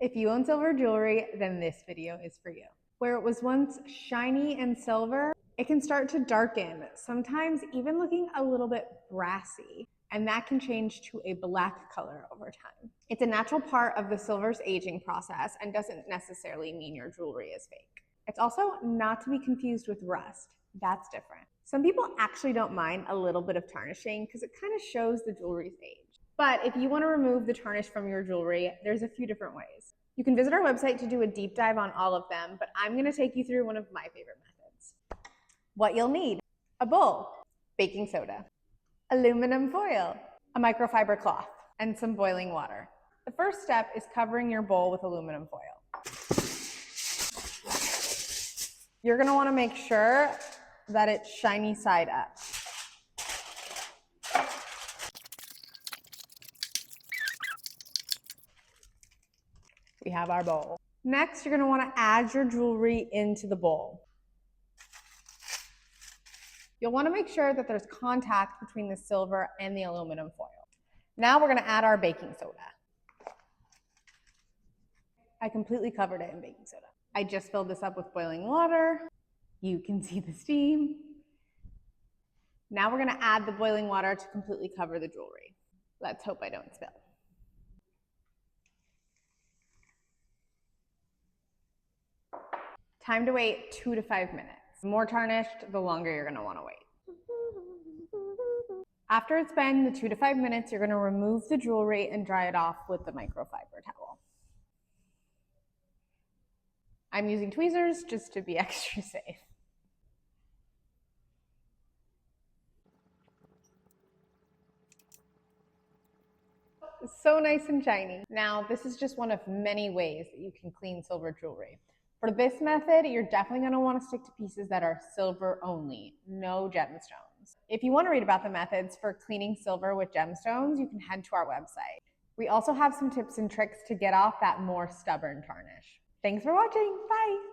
If you own silver jewelry, then this video is for you. Where it was once shiny and silver, it can start to darken, sometimes even looking a little bit brassy, and that can change to a black color over time. It's a natural part of the silver's aging process and doesn't necessarily mean your jewelry is fake. It's also not to be confused with rust. That's different. Some people actually don't mind a little bit of tarnishing because it kind of shows the jewelry's age. But if you want to remove the tarnish from your jewelry, there's a few different ways. You can visit our website to do a deep dive on all of them, but I'm going to take you through one of my favorite methods. What you'll need: a bowl, baking soda, aluminum foil, a microfiber cloth, and some boiling water. The first step is covering your bowl with aluminum foil. You're going to want to make sure that it's shiny side up. We have our bowl. Next, you're going to want to add your jewelry into the bowl. You'll want to make sure that there's contact between the silver and the aluminum foil. Now we're going to add our baking soda. I completely covered it in baking soda. I just filled this up with boiling water. You can see the steam. Now we're going to add the boiling water to completely cover the jewelry. Let's hope I don't spill. Time to wait 2 to 5 minutes. The more tarnished, the longer you're going to want to wait. After it's been the 2 to 5 minutes, you're going to remove the jewelry and dry it off with the microfiber towel. I'm using tweezers just to be extra safe. So nice and shiny. Now, this is just one of many ways that you can clean silver jewelry. For this method, you're definitely going to want to stick to pieces that are silver only, no gemstones. If you want to read about the methods for cleaning silver with gemstones, you can head to our website. We also have some tips and tricks to get off that more stubborn tarnish. Thanks for watching. Bye.